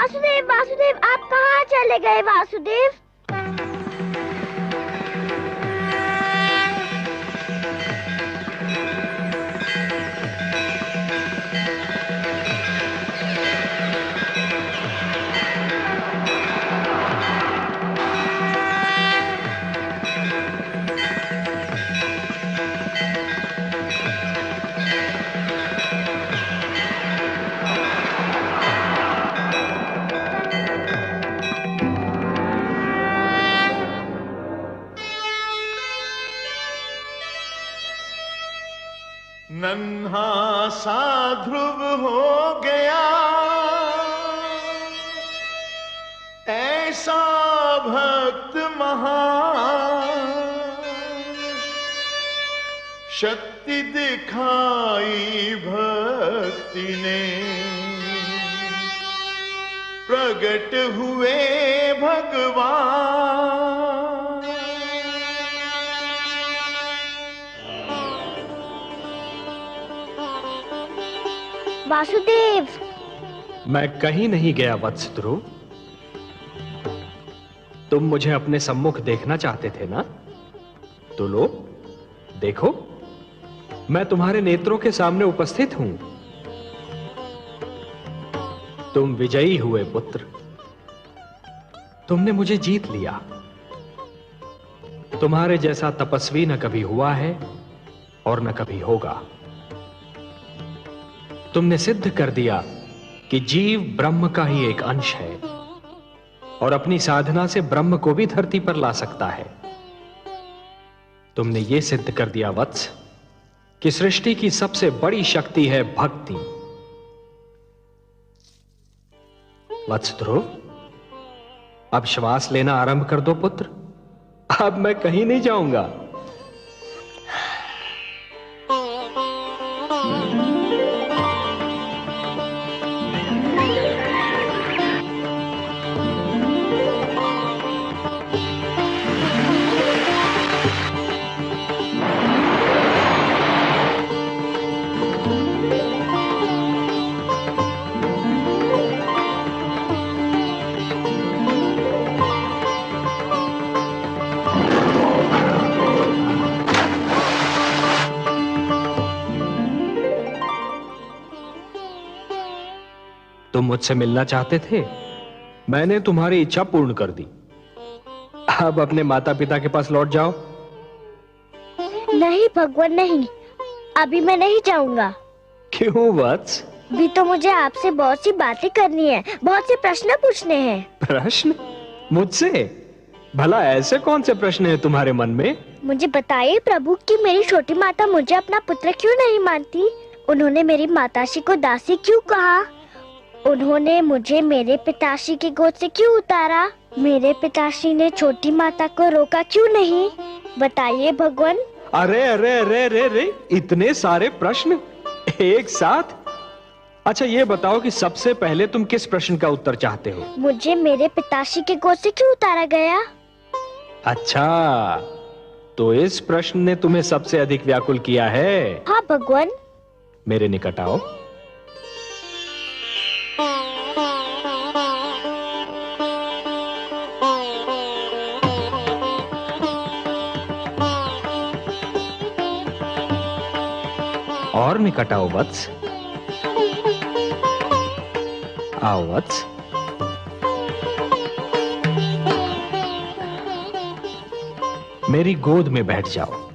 वासुदेव, वासुदेव, आप कहाँ चले गए वासुदेव? नन्हा सा ध्रुव हो गया, ऐसा भक्त महान, शक्ति दिखाई भक्ति ने, प्रगट हुए भगवान। वासुदेव, मैं कहीं नहीं गया वत्स ध्रुव। तुम मुझे अपने सम्मुख देखना चाहते थे ना? तो लो, देखो, मैं तुम्हारे नेत्रों के सामने उपस्थित हूं। तुम विजयी हुए पुत्र। तुमने मुझे जीत लिया। तुम्हारे जैसा तपस्वी न कभी हुआ है और न कभी होगा। तुमने सिद्ध कर दिया कि जीव ब्रह्म का ही एक अंश है और अपनी साधना से ब्रह्म को भी धरती पर ला सकता है। तुमने यह सिद्ध कर दिया वत्स कि सृष्टि की सबसे बड़ी शक्ति है भक्ति। वत्स ध्रुव, अब श्वास लेना आरंभ कर दो पुत्र। अब मैं कहीं नहीं जाऊंगा। तुम मुझसे मिलना चाहते थे, मैंने तुम्हारी इच्छा पूर्ण कर दी। अब अपने माता पिता के पास लौट जाओ। नहीं भगवान, नहीं, अभी मैं नहीं जाऊंगा। क्यों वत्स? भी तो मुझे आपसे बहुत सी बातें करनी है, बहुत से प्रश्न पूछने हैं। प्रश्न? मुझसे? भला ऐसे कौन से प्रश्न हैं तुम्हारे मन में? मुझे बताइए प्रभु कि मेरी छोटी माता मुझे अपना पुत्र क्यों नहीं मानती? उन्होंने मेरी माताश्री को दासी क्यों कहा? उन्होंने मुझे मेरे पिताश्री की गोद से क्यों उतारा? मेरे पिताश्री ने छोटी माता को रोका क्यों नहीं? बताइए भगवान। अरे अरे अरे अरे अरे, इतने सारे प्रश्न एक साथ? अच्छा ये बताओ कि सबसे पहले तुम किस प्रश्न का उत्तर चाहते हो? मुझे मेरे पिताश्री के गोद से क्यों उतारा गया? अच्छा, तो इस प्रश्न ने तुम्हें सबसे अधिक व्याकुल किया है? हाँ भगवान। मेरे निकट आओ। और निकट आओ वत्स। आओ वत्स। मेरी गोद में बैठ जाओ।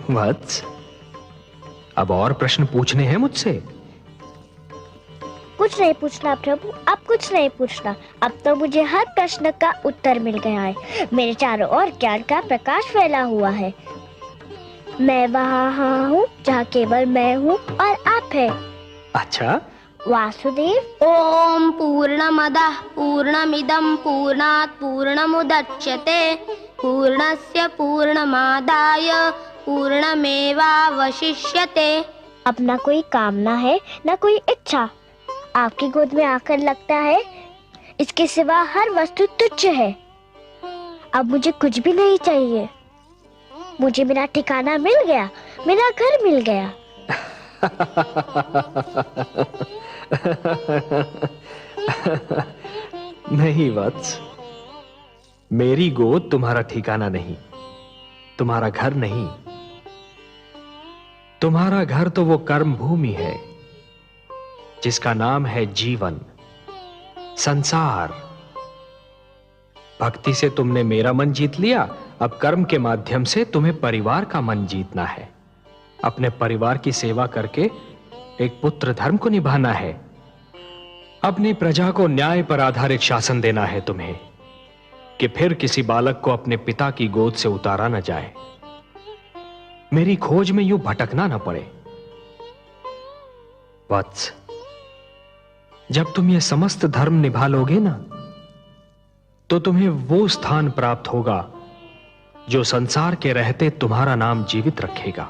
वत्स, अब और प्रश्न पूछने हैं मुझसे? कुछ नहीं पूछना प्रभु, अब कुछ नहीं पूछना। अब तो मुझे हर प्रश्न का उत्तर मिल गया है। मेरे चारों ओर ज्ञान का प्रकाश फैला हुआ है। मैं वहाँ हूँ जहाँ केवल मैं हूँ और आप है। अच्छा, वासुदेव। ओम पूर्णमदः पूर्णमिदं पूर्णात् पूर्णमुदच्यते पूर्णस्य पूर्णमादाय पूर्णमेवावशिष्यते। अब ना कोई कामना है ना कोई इच्छा। आपकी गोद में आकर लगता है इसके सिवा हर वस्तु तुच्छ है। अब मुझे कुछ भी नहीं चाहिए। मुझे मेरा ठिकाना मिल गया, मेरा घर मिल गया। नहीं वत्स, मेरी गोद तुम्हारा ठिकाना नहीं, तुम्हारा घर नहीं। तुम्हारा घर तो वो कर्म भूमि है जिसका नाम है जीवन, संसार। भक्ति से तुमने मेरा मन जीत लिया, अब कर्म के माध्यम से तुम्हें परिवार का मन जीतना है। अपने परिवार की सेवा करके एक पुत्र धर्म को निभाना है। अपनी प्रजा को न्याय पर आधारित शासन देना है तुम्हें, कि फिर किसी बालक को अपने पिता की गोद से उतारा न जाए, मेरी खोज में यूं भटकना न पड़े। वत्स, जब तुम ये समस्त धर्म निभा लोगे ना, तो तुम्हें वो स्थान प्राप्त होगा जो संसार के रहते तुम्हारा नाम जीवित रखेगा।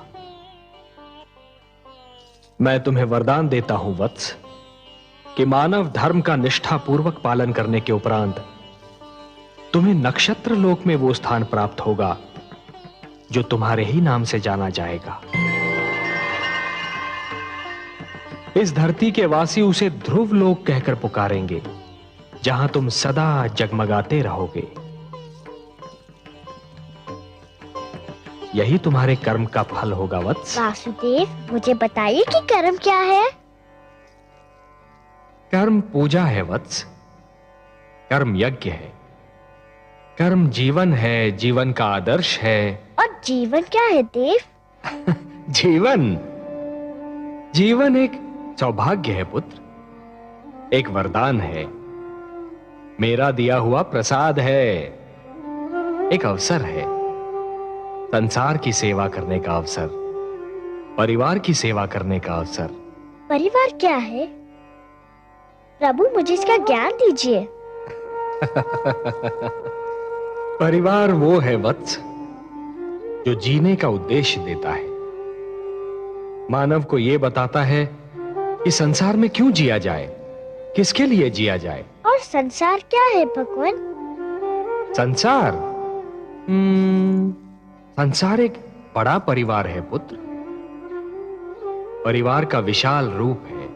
मैं तुम्हें वरदान देता हूं वत्स, कि मानव धर्म का निष्ठापूर्वक पालन करने के उपरांत तुम्हें नक्षत्र लोक में वो स्थान प्राप्त होगा जो तुम्हारे ही नाम से जाना जाएगा। इस धरती के वासी उसे ध्रुव लोक कहकर पुकारेंगे, जहां तुम सदा जगमगाते रहोगे। यही तुम्हारे कर्म का फल होगा वत्स। वासुदेव, मुझे बताइए कि कर्म क्या है? कर्म पूजा है वत्स, कर्म यज्ञ है, कर्म जीवन है, जीवन का आदर्श है। और जीवन क्या है देव? जीवन एक सौभाग्य है पुत्र, एक वरदान है, मेरा दिया हुआ प्रसाद है, एक अवसर है, संसार की सेवा करने का अवसर, परिवार की सेवा करने का अवसर। परिवार क्या है प्रभु, मुझे इसका ज्ञान दीजिए। परिवार वो है वत्स जो जीने का उद्देश्य देता है, मानव को यह बताता है कि संसार में क्यों जिया जाए, किसके लिए जिया जाए। और संसार क्या है भगवान? संसार संसार एक बड़ा परिवार है पुत्र, परिवार का विशाल रूप है,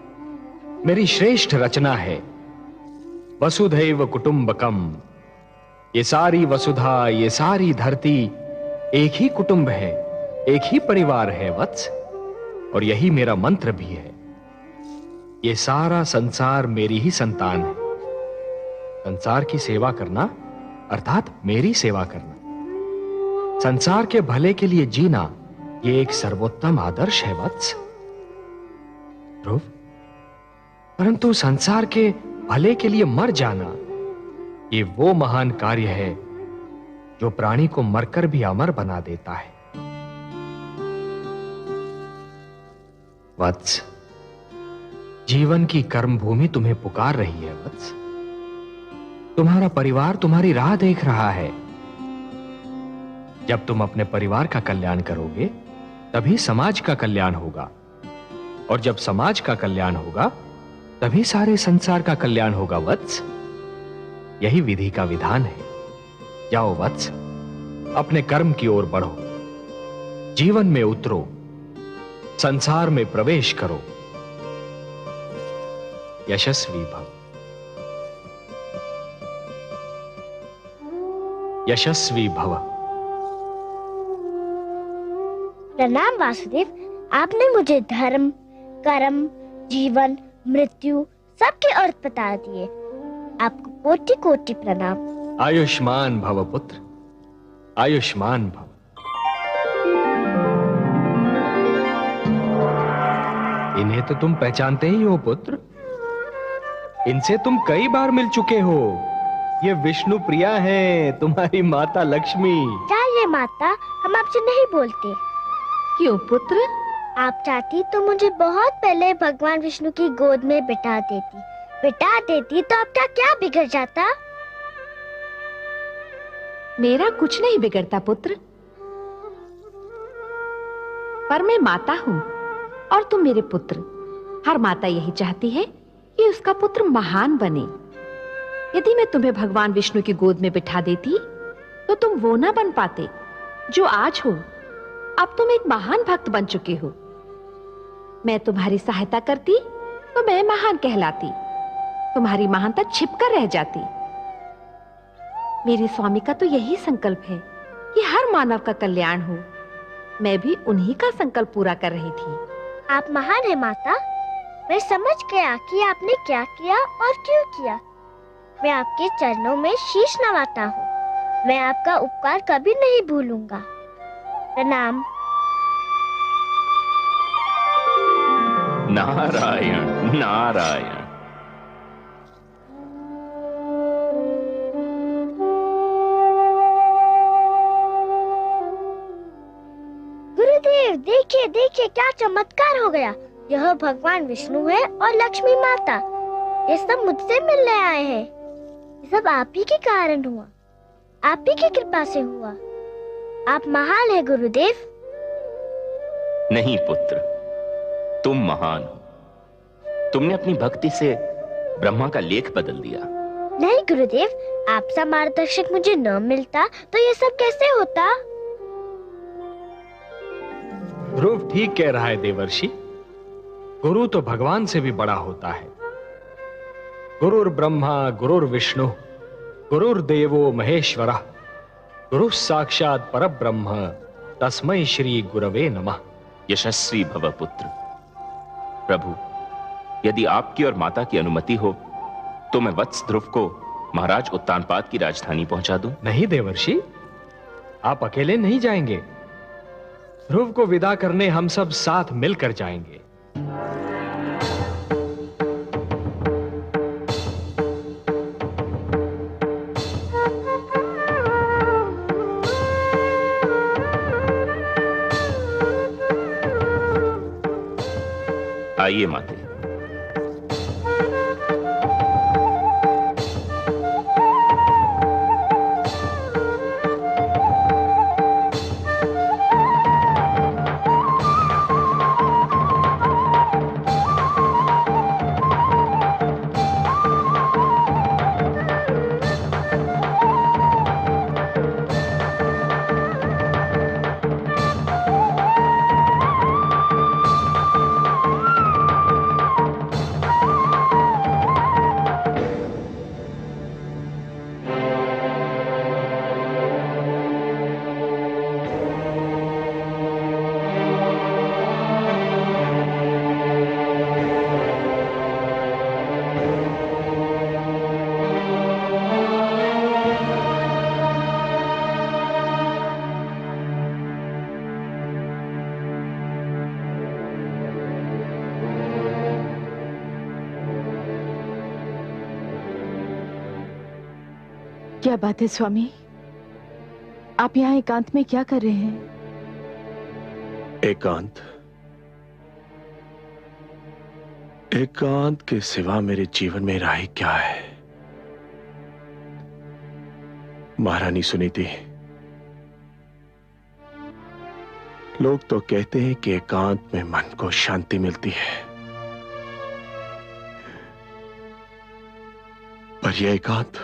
मेरी श्रेष्ठ रचना है। वसुधैव कुटुंबकम, ये सारी वसुधा, ये सारी धरती एक ही कुटुंब है, एक ही परिवार है वत्स, और यही मेरा मंत्र भी है। ये सारा संसार मेरी ही संतान है। संसार की सेवा करना अर्थात मेरी सेवा करना, संसार के भले के लिए जीना, ये एक सर्वोत्तम आदर्श है वत्स। ध्रुव, परंतु संसार के भले के लिए मर जाना, ये वो महान कार्य है जो प्राणी को मरकर भी अमर बना देता है। वत्स, जीवन की कर्म भूमि तुम्हें पुकार रही है वत्स। तुम्हारा परिवार तुम्हारी राह देख रहा है। जब तुम अपने परिवार का कल्याण करोगे, तभी समाज का कल्याण होगा, और जब समाज का कल्याण होगा, तभी सारे संसार का कल्याण होगा वत्स। यही विधि का विधान है। जाओ वत्स, अपने कर्म की ओर बढ़ो, जीवन में उतरो, संसार में प्रवेश करो। यशस्वी भव, यशस्वी भव। प्रणाम वासुदेव, आपने मुझे धर्म, कर्म, जीवन, मृत्यु सबके अर्थ बता दिए। आपको कोटि कोटि प्रणाम। आयुष्मान भव पुत्र, आयुष्मान भव। इन्हें तो तुम पहचानते ही हो पुत्र। इनसे तुम कई बार मिल चुके हो। ये विष्णु प्रिया हैं, तुम्हारी माता लक्ष्मी। चाहिए माता, हम आपसे नहीं बोलते। क्यों पुत्र? आप चाहती तो मुझे बहुत पहले भगवान विष्णु की गोद में बिठा देती तो आपका क्या बिगड़ जाता? मेरा कुछ नहीं बिगड़ता पुत्र, पर मैं माता हूं और तुम मेरे पुत्र। हर माता यही चाहती है कि उसका पुत्र महान बने। यदि मैं तुम्हें भगवान विष्णु की गोद में बिठा देती तो तुम वो ना बन पाते जो आज हो। अब तुम एक महान भक्त बन चुके हो। मैं तुम्हारी सहायता करती तो मैं महान कहलाती, तुम्हारी महानता छिपकर रह जाती। मेरे स्वामी का तो यही संकल्प है कि हर मानव का कल्याण हो। मैं भी उन्हीं का संकल्प पूरा कर रही थी। आप महान है माता। मैं समझ गया कि आपने क्या किया और क्यों किया। मैं आपके चरणों में शीश नवाता हूँ। मैं आपका उपकार कभी नहीं भूलूंगा। प्रणाम। नारायण नारायण। गुरुदेव देखिए देखिए क्या चमत्कार हो गया। यह भगवान विष्णु है और लक्ष्मी माता। ये सब मुझसे मिलने आए हैं। ये सब आप ही के कारण हुआ, आप ही की कृपा से हुआ। आप महान है गुरुदेव। नहीं पुत्र, तुम महान हो। तुमने अपनी भक्ति से ब्रह्मा का लेख बदल दिया। नहीं गुरुदेव, आपसा मार्गदर्शक मुझे न मिलता तो ये सब कैसे होता? ध्रुव ठीक कह रहा है देवर्षि। गुरु तो भगवान से भी बड़ा होता है। गुरुर ब्रह्मा गुरुर विष्णु गुरुर्देवो महेश्वरः गुरु साक्षात परब्रह्म तस्मै श्री गुरवे नमः। यशस्वी भव पुत्र। प्रभु, यदि आपकी और माता की अनुमति हो तो मैं वत्स ध्रुव को महाराज उत्तानपाद की राजधानी पहुंचा दूं। नहीं देवर्षि, आप अकेले नहीं जाएंगे। ध्रुव को विदा करने हम सब साथ मिलकर जाएंगे। आइए माते। क्या बात है स्वामी, आप यहाँ एकांत में क्या कर रहे हैं? एकांत? एकांत के सिवा मेरे जीवन में राह क्या है? महारानी सुनीति, लोग तो कहते हैं कि एकांत में मन को शांति मिलती है, पर यह एकांत